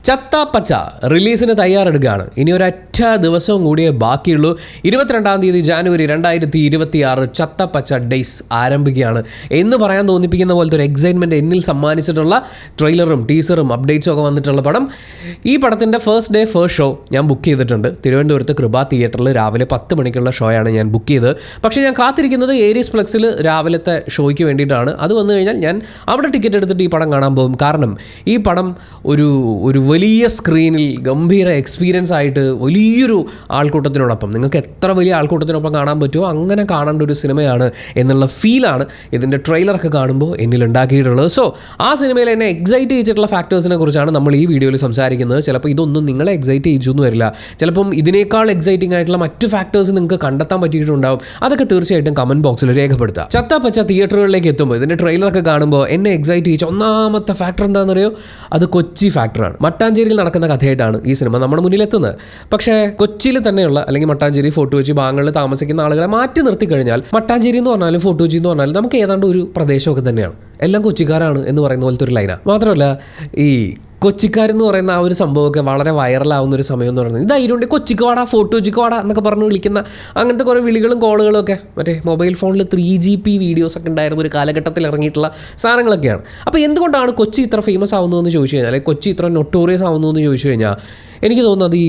ചത്താപ്പച്ച റിലീസിന് തയ്യാറെടുക്കുകയാണ്. ഇനി ഒരൊറ്റ ദിവസവും കൂടിയേ ബാക്കിയുള്ളൂ. 22 തീയതി ജാനുവരി 2026 ചത്താപ്പച്ച ഡേയ്സ് ആരംഭിക്കുകയാണ് എന്ന് പറയാൻ തോന്നിപ്പിക്കുന്ന പോലത്തെ ഒരു എക്സൈറ്റ്മെൻറ്റ് എന്നിൽ സമ്മാനിച്ചിട്ടുള്ള ട്രെയിലറും ടീസറും അപ്ഡേറ്റ്സും ഒക്കെ വന്നിട്ടുള്ള പടം. ഈ പടത്തിൻ്റെ ഫസ്റ്റ് ഡേ ഫസ്റ്റ് ഷോ ഞാൻ ബുക്ക് ചെയ്തിട്ടുണ്ട്. തിരുവനന്തപുരത്ത് കൃപ തിയേറ്ററിൽ രാവിലെ 10 മണിക്കുള്ള ഷോയാണ് ഞാൻ ബുക്ക് ചെയ്തത്. പക്ഷേ ഞാൻ കാത്തിരിക്കുന്നത് ഏരീസ് പ്ലക്സിൽ രാവിലത്തെ ഷോയ്ക്ക് വേണ്ടിയിട്ടാണ്. അത് വന്നു കഴിഞ്ഞാൽ ഞാൻ അവിടെ ടിക്കറ്റ് എടുത്തിട്ട് ഈ പടം കാണാൻ പോകും. കാരണം ഈ പടം ഒരു വലിയ സ്ക്രീനിൽ ഗംഭീര എക്സ്പീരിയൻസ് ആയിട്ട് വലിയൊരു ആൾക്കൂട്ടത്തിനോടൊപ്പം, നിങ്ങൾക്ക് എത്ര വലിയ ആൾക്കൂട്ടത്തിനൊപ്പം കാണാൻ പറ്റുമോ അങ്ങനെ കാണേണ്ട ഒരു സിനിമയാണ് എന്നുള്ള ഫീലാണ് ഇതിൻ്റെ ട്രെയിലറൊക്കെ കാണുമ്പോൾ എന്നിൽ ഉണ്ടാക്കിയിട്ടുള്ളത്. സോ ആ സിനിമയിൽ എന്നെ എക്സൈറ്റ് ചെയ്തിട്ടുള്ള ഫാക്ടേഴ്സിനെ കുറിച്ചാണ് നമ്മൾ ഈ വീഡിയോയിൽ സംസാരിക്കുന്നത്. ചിലപ്പോൾ ഇതൊന്നും നിങ്ങളെ എക്സൈറ്റ് ചെയ്യിച്ചൊന്നും വരില്ല. ചിലപ്പം ഇതിനേക്കാൾ എക്സൈറ്റിംഗ് ആയിട്ടുള്ള മറ്റ് ഫാക്ടേഴ്സ് നിങ്ങൾക്ക് കണ്ടെത്താൻ പറ്റിയിട്ടുണ്ടാവും. അതൊക്കെ തീർച്ചയായിട്ടും കമൻറ്റ് ബോക്സിൽ രേഖപ്പെടുത്തുക. ചത്താപ്പച്ച തിയേറ്ററുകളിലേക്ക് എത്തുമ്പോൾ ഇതിൻ്റെ ട്രെയിലറൊക്കെ കാണുമ്പോൾ എന്നെ എക്സൈറ്റ് ചെയ്യിച്ച ഒന്നാമത്തെ ഫാക്ടർ എന്താണെന്നറിയോ? അത് കൊച്ചി ഫാക്ടറാണ്. മട്ടാഞ്ചേരിയിൽ നടക്കുന്ന കഥയായിട്ടാണ് ഈ സിനിമ നമ്മുടെ മുന്നിലെത്തുന്നത്. പക്ഷേ കൊച്ചിയിൽ തന്നെയുള്ള അല്ലെങ്കിൽ മട്ടാഞ്ചേരി ഫോർട്ട് കൊച്ചി ഭാഗങ്ങളിൽ താമസിക്കുന്ന ആളുകളെ മാറ്റി നിർത്തി കഴിഞ്ഞാൽ മട്ടാഞ്ചേരി എന്ന് പറഞ്ഞാലും ഫോർട്ട് കൊച്ചി എന്ന് പറഞ്ഞാലും നമുക്ക് ഏതാണ്ട് ഒരു പ്രദേശമൊക്കെ തന്നെയാണ്. എല്ലാം കൊച്ചിക്കാരാണ് എന്ന് പറയുന്ന പോലത്തെ ഒരു ലൈനാണ്. മാത്രമല്ല ഈ കൊച്ചിക്കാരെന്ന് പറയുന്ന ആ ഒരു സംഭവമൊക്കെ വളരെ വൈറലാവുന്ന ഒരു സമയം എന്ന് പറയുന്നത് ഇതായതുകൊണ്ട് കൊച്ചിക്ക് വാടാ, ഫോർട്ട് കൊച്ചിക്ക് വാടാ എന്നൊക്കെ പറഞ്ഞ് വിളിക്കുന്ന അങ്ങനത്തെ കുറേ വിളികളും കോളുകളും ഒക്കെ മറ്റേ മൊബൈൽ ഫോണിൽ 3GP വീഡിയോസൊക്കെ ഉണ്ടായിരുന്ന ഒരു കാലഘട്ടത്തിൽ ഇറങ്ങിയിട്ടുള്ള സാധനങ്ങളൊക്കെയാണ്. അപ്പോൾ എന്തുകൊണ്ടാണ് കൊച്ചി ഇത്ര ഫേമസ് ആവുന്നതെന്ന് ചോദിച്ചു കഴിഞ്ഞാൽ, അല്ലെങ്കിൽ കൊച്ചി ഇത്ര നൊട്ടോറിയസ് ആവുന്നതെന്ന് ചോദിച്ചു കഴിഞ്ഞാൽ എനിക്ക് തോന്നുന്നത് ഈ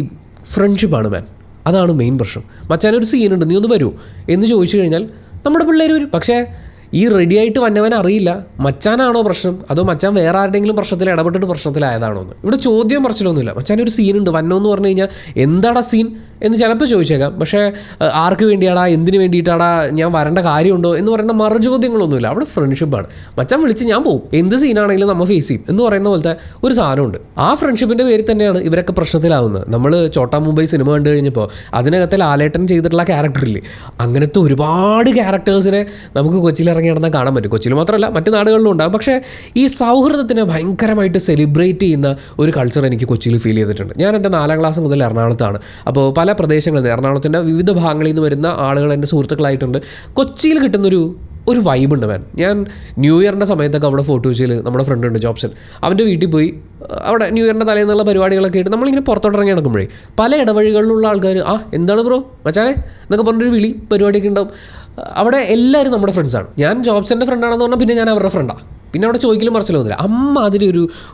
ഫ്രണ്ട്ഷിപ്പാണ് മാൻ. അതാണ് മെയിൻ പ്രശ്നം. മച്ചാനൊരു സീനുണ്ട്, നീ ഒന്ന് വരുമോ എന്ന് ചോദിച്ചു കഴിഞ്ഞാൽ നമ്മുടെ പിള്ളേർ വരും. പക്ഷേ ഈ റെഡിയായിട്ട് വന്നവൻ അറിയില്ല മച്ചാനാണോ പ്രശ്നം അതോ മച്ചാൻ വേറെ ആരുടെയെങ്കിലും പ്രശ്നത്തിൽ ഇടപെട്ടിട്ട് പ്രശ്നത്തിലായതാണോ എന്ന്. ഇവിടെ ചോദ്യം പറച്ചിലൊന്നുമില്ല. മച്ചാനൊരു സീനുണ്ട്, വന്നോ എന്ന് പറഞ്ഞു കഴിഞ്ഞാൽ എന്താടാ സീൻ എന്ന് ചിലപ്പോൾ ചോദിച്ചേക്കാം. പക്ഷേ ആർക്ക് വേണ്ടിയാടാ, എന്തിനു വേണ്ടിയിട്ടാടാ, ഞാൻ വരേണ്ട കാര്യമുണ്ടോ എന്ന് പറയുന്ന മറുചോദ്യങ്ങളൊന്നുമില്ല. അവിടെ ഫ്രണ്ട്ഷിപ്പാണ്. മച്ചാൻ വിളിച്ച് ഞാൻ പോകും, എന്ത് സീനാണെങ്കിലും നമ്മൾ ഫേസ് ചെയ്യും എന്ന് പറയുന്ന പോലത്തെ ഒരു സാധനമുണ്ട്. ആ ഫ്രണ്ട്ഷിപ്പിൻ്റെ പേരിൽ തന്നെയാണ് ഇവരൊക്കെ പ്രശ്നത്തിലാവുന്നത്. നമ്മൾ ചോട്ടാ മുംബൈ സിനിമ കണ്ടു കഴിഞ്ഞപ്പോൾ അതിനകത്തെ ലാലേട്ടൻ ചെയ്തിട്ടുള്ള ക്യാരക്ടറില്ലേ, അങ്ങനത്തെ ഒരുപാട് ക്യാരക്ടേഴ്സിനെ നമുക്ക് കൊച്ചിയിൽ ഇറങ്ങി നടന്നാൽ കാണാൻ പറ്റും. കൊച്ചിയിൽ മാത്രമല്ല മറ്റു നാടുകളിലും ഉണ്ടാകും. പക്ഷേ ഈ സൗഹൃദത്തിനെ ഭയങ്കരമായിട്ട് സെലിബ്രേറ്റ് ചെയ്യുന്ന ഒരു കൾച്ചർ എനിക്ക് കൊച്ചിയിൽ ഫീൽ ചെയ്തിട്ടുണ്ട്. ഞാൻ എൻ്റെ 4ാം ക്ലാസ് മുതൽ എറണാകുളത്താണ്. അപ്പോൾ പല പ്രദേശങ്ങളിൽ നിന്ന് എറണാകുളത്തിൻ്റെ വിവിധ ഭാഗങ്ങളിൽ നിന്ന് വരുന്ന ആളുകൾ എൻ്റെ സുഹൃത്തുക്കളായിട്ടുണ്ട്. കൊച്ചിയിൽ കിട്ടുന്നൊരു വൈബുണ്ട് മാൻ. ഞാൻ ന്യൂ ഇയറിൻ്റെ സമയത്തൊക്കെ അവിടെ ഫോർട്ട് കൊച്ചിയിൽ നമ്മുടെ ഫ്രണ്ട് ഉണ്ട് ജോബ്സൺ, അവൻ്റെ വീട്ടിൽ പോയി അവിടെ ന്യൂ ഇയറിൻ്റെ തലേന്നുള്ള പരിപാടികളൊക്കെ ആയിട്ട് നമ്മളിങ്ങനെ പുറത്തോട്ടിറങ്ങി നടക്കുമ്പോഴേ പല ഇടവഴികളിലുള്ള ആൾക്കാർ എന്താണ് ബ്രോ മച്ചാനെ എന്നൊക്കെ പറഞ്ഞൊരു വിളി പരിപാടിയൊക്കെ ഉണ്ടാവും. അവിടെ എല്ലാവരും നമ്മുടെ ഫ്രണ്ട്സാണ്. ഞാൻ ജോബ്സൻ്റെ ഫ്രണ്ടാണെന്ന് പറഞ്ഞാൽ പിന്നെ ഞാൻ അവരുടെ ഫ്രണ്ടാണ്. പിന്നെ അവിടെ ചോദിക്കലും പറച്ചിലൊന്നുമില്ല. അതിൽ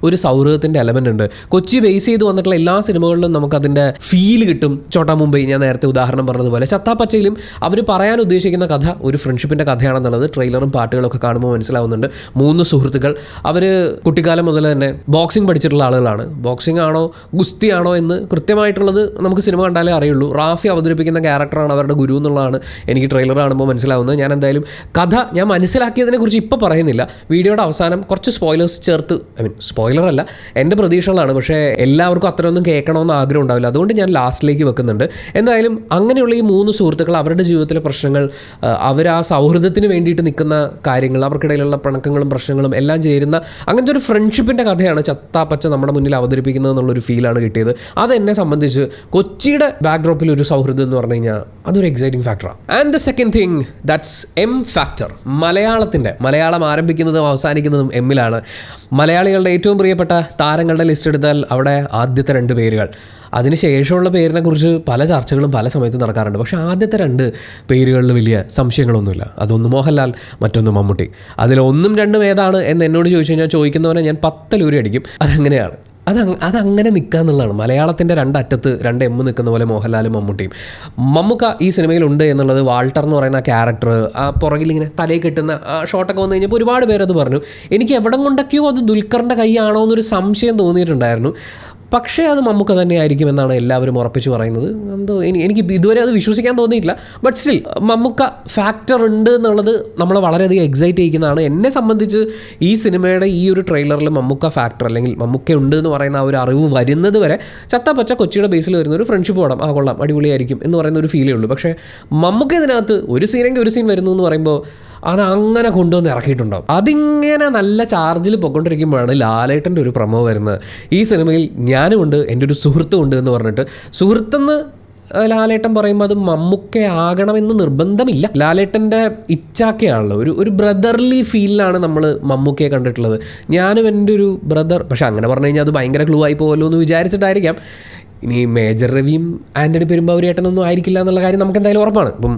ഒരു സൗഹൃദത്തിൻ്റെ എലമെൻ്റ് ഉണ്ട്. കൊച്ചി ബേസ് ചെയ്ത് വന്നിട്ടുള്ള എല്ലാ സിനിമകളിലും നമുക്കതിൻ്റെ ഫീൽ കിട്ടും. ചോട്ടാ മുംബൈ ഞാൻ നേരത്തെ ഉദാഹരണം പറഞ്ഞതുപോലെ ചത്താപ്പച്ചയിലും അവർ പറയാൻ ഉദ്ദേശിക്കുന്ന കഥ ഒരു ഫ്രണ്ട്ഷിപ്പിൻ്റെ കഥയാണെന്നുള്ളത് ട്രെയിലറും പാട്ടുകളൊക്കെ കാണുമ്പോൾ മനസ്സിലാവുന്നുണ്ട്. 3 സുഹൃത്തുക്കൾ അവർ കുട്ടിക്കാലം മുതൽ തന്നെ ബോക്സിംഗ് പഠിച്ചിട്ടുള്ള ആളുകളാണ്. ബോക്സിംഗ് ആണോ ഗുസ്തിയാണോ എന്ന് കൃത്യമായിട്ടുള്ളത് നമുക്ക് സിനിമ കണ്ടാലേ അറിയുള്ളൂ. റാഫി അവതരിപ്പിക്കുന്ന ക്യാരക്ടറാണ് അവരുടെ ഗുരു എന്നുള്ളതാണ് എനിക്ക് ട്രെയിലർ കാണുമ്പോൾ മനസ്സിലാവുന്നത്. ഞാൻ എന്തായാലും കഥ ഞാൻ മനസ്സിലാക്കിയതിനെക്കുറിച്ച് ഇപ്പോൾ പറയുന്നില്ല. വീഡിയോയുടെ അവസാനം കുറച്ച് സ്പോയിലേഴ്സ് ചേർത്ത്, സ്പോയിലറല്ല എൻ്റെ പ്രതീക്ഷകളാണ്, പക്ഷേ എല്ലാവർക്കും അത്രയൊന്നും കേൾക്കണമെന്ന് ആഗ്രഹം ഉണ്ടാവില്ല. അതുകൊണ്ട് ഞാൻ ലാസ്റ്റിലേക്ക് വെക്കുന്നുണ്ട്. എന്തായാലും അങ്ങനെയുള്ള ഈ 3 സുഹൃത്തുക്കൾ അവരുടെ ജീവിതത്തിലെ പ്രശ്നങ്ങൾ, അവർ ആ സൗഹൃദത്തിന് വേണ്ടിയിട്ട് നിൽക്കുന്ന കാര്യങ്ങൾ, അവർക്കിടയിലുള്ള പിണക്കങ്ങളും പ്രശ്നങ്ങളും എല്ലാം ചേരുന്ന അങ്ങനത്തെ ഒരു ഫ്രണ്ട്ഷിപ്പിൻ്റെ കഥയാണ് ചത്താപ്പച്ച നമ്മുടെ മുന്നിൽ അവതരിപ്പിക്കുന്നത് എന്നുള്ളൊരു ഫീലാണ് കിട്ടിയത്. അതെന്നെ സംബന്ധിച്ച് കൊച്ചിയുടെ ബാക്ക്ഡ്രോപ്പിൽ ഒരു സൗഹൃദം എന്ന് പറഞ്ഞു കഴിഞ്ഞാൽ അതൊരു എക്സൈറ്റിംഗ് ഫാക്ടറാണ്. And the second thing that's M factor. Malayalam ആരംഭിക്കുന്നതും അവസാനിക്കുന്നതും എമ്മിലാണ്. മലയാളികളുടെ ഏറ്റവും പ്രിയപ്പെട്ട താരങ്ങളുടെ ലിസ്റ്റ് എടുത്താൽ അവിടെ ആദ്യത്തെ 2 പേരുകൾ. അതിനുശേഷമുള്ള പേരിനെ കുറിച്ച് പല ചർച്ചകളും പല സമയത്തും നടക്കാറുണ്ട്. പക്ഷേ ആദ്യത്തെ 2 പേരുകളിൽ വലിയ സംശയങ്ങളൊന്നുമില്ല. അതൊന്ന് മോഹൻലാൽ, മറ്റൊന്ന് മമ്മൂട്ടി. അതിലൊന്നും 2ഉം ഏതാണ് എന്ന് എന്നോട് ചോദിച്ചു കഴിഞ്ഞാൽ ചോദിക്കുന്നവരെ ഞാൻ 10 ലൂരി അടിക്കും. അതെങ്ങനെയാണ്? അതങ്ങനെ നിൽക്കുക എന്നുള്ളതാണ്. മലയാളത്തിൻ്റെ 2 അറ്റത്ത് 2 എം നിൽക്കുന്ന പോലെ മോഹൻലാലും മമ്മൂട്ടിയും. മമ്മൂക്ക ഈ സിനിമയിലുണ്ട് എന്നുള്ളത് വാൾട്ടർ എന്ന് പറയുന്ന ക്യാരക്ടർ ആ പുറകിൽ ഇങ്ങനെ തലയിൽ കെട്ടുന്ന ഷോട്ടൊക്കെ വന്നു കഴിഞ്ഞപ്പോൾ ഒരുപാട് പേരത് പറഞ്ഞു. എനിക്ക് എവിടം കൊണ്ടൊക്കെയോ അത് ദുൽഖറിൻ്റെ കൈയാണോ എന്നൊരു സംശയം തോന്നിയിട്ടുണ്ടായിരുന്നു. പക്ഷേ അത് മമ്മൂക്ക തന്നെ ആയിരിക്കും എന്നാണ് എല്ലാവരും ഉറപ്പിച്ച് പറയുന്നത്. എന്തോ എനിക്ക് ഇതുവരെ അത് വിശ്വസിക്കാൻ തോന്നിയിട്ടില്ല. ബട്ട് സ്റ്റിൽ മമ്മൂക്ക ഫാക്ടർ ഉണ്ട് എന്നുള്ളത് നമ്മളെ വളരെയധികം എക്സൈറ്റ് ചെയ്യിക്കുന്നതാണ്. എന്നെ സംബന്ധിച്ച് ഈ സിനിമയുടെ ഈ ഒരു ട്രെയിലറിൽ മമ്മൂക്ക ഫാക്ടർ അല്ലെങ്കിൽ മമ്മൂക്ക ഉണ്ട് എന്ന് പറയുന്ന ആ ഒരു അറിവ് വരുന്നത് വരെ ചത്താപ്പച്ച കൊച്ചിയുടെ ബേസിൽ വരുന്ന ഒരു ഫ്രണ്ട്ഷിപ്പ് പടം കൊള്ളാം അടിപൊളിയായിരിക്കും എന്ന് പറയുന്ന ഒരു ഫീലേ ഉള്ളൂ. പക്ഷേ മമ്മൂക്ക ഇതിനകത്ത് ഒരു സീൻ വരുന്നു എന്ന് പറയുമ്പോൾ അതങ്ങനെ കൊണ്ടുവന്ന് ഇറക്കിയിട്ടുണ്ടാവും. അതിങ്ങനെ നല്ല ചാർജിൽ പൊയ്ക്കൊണ്ടിരിക്കുമ്പോഴാണ് ലാലേട്ടൻ്റെ ഒരു പ്രൊമോ വരുന്നത്. ഈ സിനിമയിൽ ഞാനും ഉണ്ട്, എൻ്റെ ഒരു സുഹൃത്തും ഉണ്ട് എന്ന് പറഞ്ഞിട്ട് സുഹൃത്തെന്ന് ലാലേട്ടൻ പറയുമ്പോൾ അത് മമ്മൂക്ക ആകണമെന്ന് നിർബന്ധമില്ല. ലാലേട്ടൻ്റെ ഇച്ചാക്കയാണല്ലോ, ഒരു ബ്രദർലി ഫീലിലാണ് നമ്മൾ മമ്മൂക്കയെ കണ്ടിട്ടുള്ളത്. ഞാനും എൻ്റെ ഒരു ബ്രദർ, പക്ഷെ അങ്ങനെ പറഞ്ഞു കഴിഞ്ഞാൽ അത് ഭയങ്കര ക്ലൂ ആയി പോകുമല്ലോ എന്ന് വിചാരിച്ചിട്ടായിരിക്കാം. ഇനി മേജർ രവിയും ആൻ്റണി പെരുമ്പാവൂരേട്ടനൊന്നും ആയിരിക്കില്ല എന്നുള്ള കാര്യം നമുക്ക് എന്തായാലും ഉറപ്പാണ്. ഇപ്പം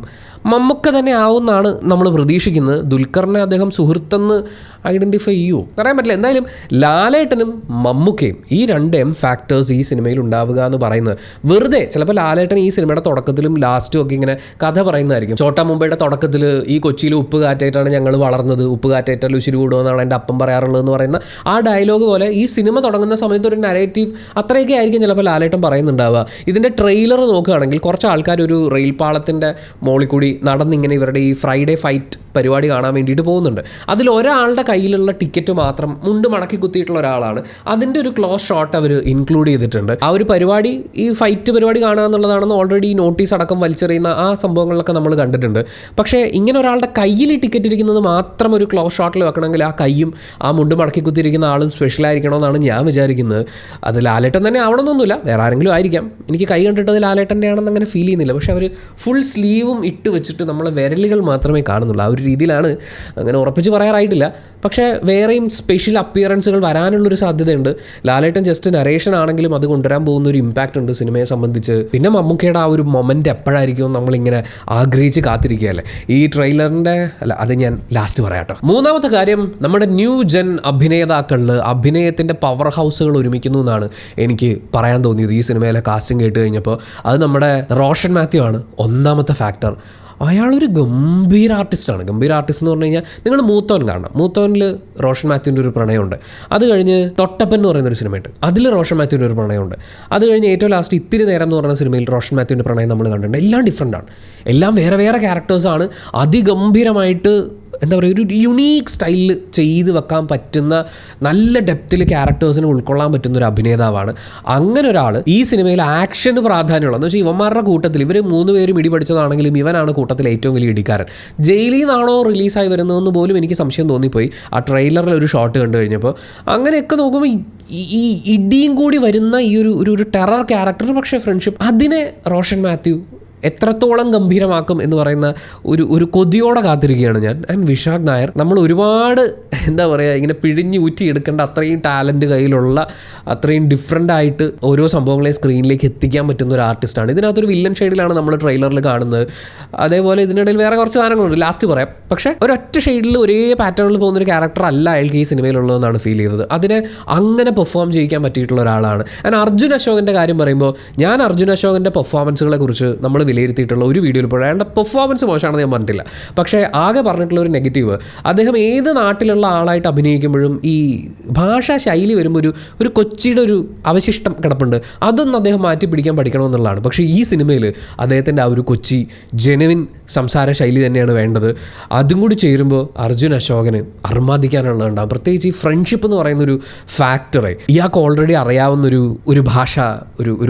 മമ്മൂക്ക തന്നെ ആവുമെന്നാണ് നമ്മൾ പ്രതീക്ഷിക്കുന്നത്. ദുൽഖറിനെ അദ്ദേഹം സുഹൃത്തെന്ന് ഐഡൻറ്റിഫൈ ചെയ്യുമോ പറയാൻ പറ്റില്ല. എന്തായാലും ലാലേട്ടനും മമ്മൂക്കയും ഈ രണ്ട് ഫാക്ടേഴ്സ് ഈ സിനിമയിൽ ഉണ്ടാവുക എന്ന് പറയുന്നത് വെറുതെ, ചിലപ്പോൾ ലാലേട്ടൻ ഈ സിനിമയുടെ തുടക്കത്തിലും ലാസ്റ്റും ഒക്കെ ഇങ്ങനെ കഥ പറയുന്നതായിരിക്കും. ചോട്ടാ മുംബൈയുടെ തുടക്കത്തിൽ ഈ കൊച്ചിയിൽ ഉപ്പ് കാറ്റായിട്ടാണ് ഞങ്ങൾ വളർന്നത്, ഉപ്പ് കാറ്റായിട്ടാൽ ഉശിരി കൂടുമെന്നാണ് എൻ്റെ അപ്പം പറയാറുള്ളതെന്ന് പറയുന്ന ആ ഡയലോഗ് പോലെ ഈ സിനിമ തുടങ്ങുന്ന സമയത്ത് ഒരു നരേറ്റീവ് അത്രയൊക്കെ ആയിരിക്കും ചിലപ്പോൾ ലാലേട്ടൻ പറയുന്നുണ്ടാവുക. ഇതിൻ്റെ ട്രെയിലർ നോക്കുകയാണെങ്കിൽ കുറച്ച് ആൾക്കാർ ഒരു റെയിൽ പാളത്തിൻ്റെ മോളിൽ കൂടി നടന്നിങ്ങനെ ഇവരുടെ ഈ ഫ്രൈഡേ ഫൈറ്റ് പരിപാടി കാണാൻ വേണ്ടിയിട്ട് പോകുന്നുണ്ട്. അതിലൊരാളുടെ കയ്യിലുള്ള ടിക്കറ്റ് മാത്രം മുണ്ട് മടക്കി കുത്തിയിട്ടുള്ള ഒരാളാണ്. അതിൻ്റെ ഒരു ക്ലോസ് ഷോട്ട് അവർ ഇൻക്ലൂഡ് ചെയ്തിട്ടുണ്ട്. ആ ഒരു പരിപാടി ഈ ഫൈറ്റ് പരിപാടി കാണുക എന്നുള്ളതാണെന്ന് ഓൾറെഡി നോട്ടീസ് അടക്കം വലിച്ചെറിയുന്ന ആ സംഭവങ്ങളിലൊക്കെ നമ്മൾ കണ്ടിട്ടുണ്ട്. പക്ഷേ ഇങ്ങനെ ഒരാളുടെ കയ്യിൽ ടിക്കറ്റ് ഇരിക്കുന്നത് മാത്രം ഒരു ക്ലോസ് ഷോട്ടിൽ വെക്കണമെങ്കിൽ ആ കൈയും ആ മുണ്ട് മടക്കി കുത്തിയിരിക്കുന്ന ആളും സ്പെഷ്യലായിരിക്കണമെന്നാണ് ഞാൻ വിചാരിക്കുന്നത്. അത് ലാലേട്ടൻ തന്നെ ആവണമെന്നൊന്നുമില്ല, വേറെ ആരെങ്കിലും ആയിരിക്കാം. എനിക്ക് കൈ കണ്ടിട്ട് അത് ലാലേട്ടൻ്റെ ആണെന്ന് അങ്ങനെ ഫീൽ ചെയ്യുന്നില്ല. പക്ഷേ അവർ ഫുൾ സ്ലീവും ഇട്ട് വെച്ചിട്ട് നമ്മളെ വിരലുകൾ മാത്രമേ കാണുന്നുള്ളൂ. ആ ഒരു രീതിയിലാണ്, അങ്ങനെ ഉറപ്പിച്ച് പറയാറായിട്ടില്ല. പക്ഷേ വേറെയും സ്പെഷ്യൽ അപ്പിയറൻസുകൾ വരാനുള്ളൊരു സാധ്യതയുണ്ട്. ലാലേട്ടൻ ജസ്റ്റ് നരേഷൻ ആണെങ്കിലും അത് കൊണ്ടുവരാൻ പോകുന്ന ഒരു ഇമ്പാക്റ്റ് ഉണ്ട് സിനിമയെ സംബന്ധിച്ച്. പിന്നെ മമ്മൂക്കയുടെ ആ ഒരു മൊമെൻ്റ് എപ്പോഴായിരിക്കും നമ്മളിങ്ങനെ ആഗ്രഹിച്ച് കാത്തിരിക്കുകയല്ലേ. ഈ ട്രെയിലറിൻ്റെ അത് ഞാൻ ലാസ്റ്റ് പറയാം കേട്ടോ. മൂന്നാമത്തെ കാര്യം, നമ്മുടെ ന്യൂ ജെൻ അഭിനേതാക്കളിൽ അഭിനയത്തിൻ്റെ പവർ ഹൗസുകൾ ഒരുമിക്കുന്നു എന്നാണ് എനിക്ക് പറയാൻ തോന്നിയത് ഈ സിനിമയിലെ കാസ്റ്റിംഗ് കേട്ട് കഴിഞ്ഞപ്പോൾ. അത് നമ്മുടെ റോഷൻ മാത്യു ആണ് ഒന്നാമത്തെ ഫാക്ടർ. അയാളൊരു ഗംഭീര ആർട്ടിസ്റ്റാണ്. ഗംഭീര ആർട്ടിസ്റ്റ് എന്ന് പറഞ്ഞു കഴിഞ്ഞാൽ നിങ്ങൾ മൂത്തോൻ കാണണം. മൂത്തോനിൽ റോഷൻ മാത്യുവിൻ്റെ ഒരു പ്രണയമുണ്ട്. അത് കഴിഞ്ഞ് തൊട്ടപ്പൻ എന്ന് പറയുന്നൊരു സിനിമയുണ്ട്, അതിൽ റോഷൻ മാത്യുവിൻ്റെ ഒരു പ്രണയമുണ്ട്. അത് കഴിഞ്ഞ് ഏറ്റവും ലാസ്റ്റ് ഇത്തിരി നേരം എന്ന് പറയുന്ന സിനിമയിൽ റോഷൻ മാത്യുവിൻ്റെ പ്രണയം നമ്മൾ കണ്ടിട്ടുണ്ട്. എല്ലാം ഡിഫറെൻ്റാണ്, എല്ലാം വേറെ വേറെ ക്യാരക്ടേഴ്സാണ്. അതിഗംഭീരമായിട്ട് എന്താ പറയുക, ഒരു യുണീക്ക് സ്റ്റൈലിൽ ചെയ്ത് വെക്കാൻ പറ്റുന്ന, നല്ല ഡെപ്തിൽ ക്യാരക്ടേഴ്സിനെ ഉൾക്കൊള്ളാൻ പറ്റുന്ന ഒരു അഭിനേതാവാണ്. അങ്ങനെ ഒരാൾ ഈ സിനിമയിൽ ആക്ഷന് പ്രാധാന്യമുള്ളത് എന്ന് വെച്ചാൽ ഇവന്മാരുടെ കൂട്ടത്തിൽ ഇവർ 3 പേരും ഇടി പഠിച്ചതാണെങ്കിലും ഇവനാണ് കൂട്ടത്തിൽ ഏറ്റവും വലിയ ഇടിക്കാരൻ. ജയിലിൽ നിന്നാണോ റിലീസായി വരുന്നതെന്ന് പോലും എനിക്ക് സംശയം തോന്നിപ്പോയി ആ ട്രെയിലറിൽ ഒരു ഷോട്ട് കണ്ടു കഴിഞ്ഞപ്പോൾ. അങ്ങനെയൊക്കെ നോക്കുമ്പോൾ ഈ ഇടിയും കൂടി വരുന്ന ഈ ഒരു ടെറർ ക്യാരക്ടർ, പക്ഷേ ഫ്രണ്ട്ഷിപ്പ്, അതിനെ റോഷൻ മാത്യു എത്രത്തോളം ഗംഭീരമാക്കും എന്ന് പറയുന്ന ഒരു കൊതിയോടെ കാത്തിരിക്കുകയാണ് ഞാൻ. ആൻഡ് വിശാഖ് നായർ, നമ്മൾ ഒരുപാട് എന്താ പറയുക, ഇങ്ങനെ പിഴിഞ്ഞ് ഊറ്റി എടുക്കേണ്ട അത്രയും ടാലൻറ്റ് കയ്യിലുള്ള, അത്രയും ഡിഫറെൻ്റ് ആയിട്ട് ഓരോ സംഭവങ്ങളെയും സ്ക്രീനിലേക്ക് എത്തിക്കാൻ പറ്റുന്ന ഒരു ആർട്ടിസ്റ്റാണ്. ഇതിനകത്തൊരു വില്ലൻ ഷെയ്ഡിലാണ് നമ്മൾ ട്രെയിലറിൽ കാണുന്നത്. അതേപോലെ ഇതിനിടയിൽ വേറെ കുറച്ച് സാധനങ്ങളുണ്ട്, ലാസ്റ്റ് പറയാം. പക്ഷേ ഒരൊറ്റ ഷെയ്ഡിൽ ഒരേ പാറ്റേണിൽ പോകുന്നൊരു ക്യാരക്ടർ അല്ല അയാൾക്ക് ഈ സിനിമയിലുള്ളതെന്നാണ് ഫീൽ ചെയ്തത്. അതിനെ അങ്ങനെ പെർഫോം ചെയ്യിക്കാൻ പറ്റിയിട്ടുള്ള ഒരാളാണ്. ആൻഡ് അർജുൻ അശോകൻ്റെ കാര്യം പറയുമ്പോൾ, ഞാൻ അർജുൻ അശോകൻ്റെ പെർഫോമൻസുകളെ കുറിച്ച് നമ്മൾ വിലയിരുത്തിയിട്ടുള്ള ഒരു വീഡിയോയിൽ പോയി അയാളുടെ പെർഫോമൻസ് മോശമാണെന്ന് ഞാൻ പറഞ്ഞിട്ടില്ല. പക്ഷേ ആകെ പറഞ്ഞിട്ടുള്ള ഒരു നെഗറ്റീവ്, അദ്ദേഹം ഏത് നാട്ടിലുള്ള ആളായിട്ട് അഭിനയിക്കുമ്പോഴും ഈ ഭാഷാ ശൈലി വരുമ്പോൾ ഒരു കൊച്ചിയുടെ ഒരു അവശിഷ്ടം കിടപ്പുണ്ട്. അതൊന്നും അദ്ദേഹം മാറ്റി പിടിക്കാൻ പഠിക്കണമെന്നുള്ളതാണ്. പക്ഷേ ഈ സിനിമയിൽ അദ്ദേഹത്തിൻ്റെ ആ ഒരു കൊച്ചി ജെനുവിൻ സംസാര ശൈലി തന്നെയാണ് വേണ്ടത്. അതും കൂടി ചേരുമ്പോൾ അർജുൻ അശോകന് അർമാദിക്കാനുള്ളതുണ്ടാകും. പ്രത്യേകിച്ച് ഈ ഫ്രണ്ട്ഷിപ്പ് എന്ന് പറയുന്നൊരു ഫാക്ടറെ ഇയാൾക്ക് ഓൾറെഡി അറിയാവുന്നൊരു ഭാഷ,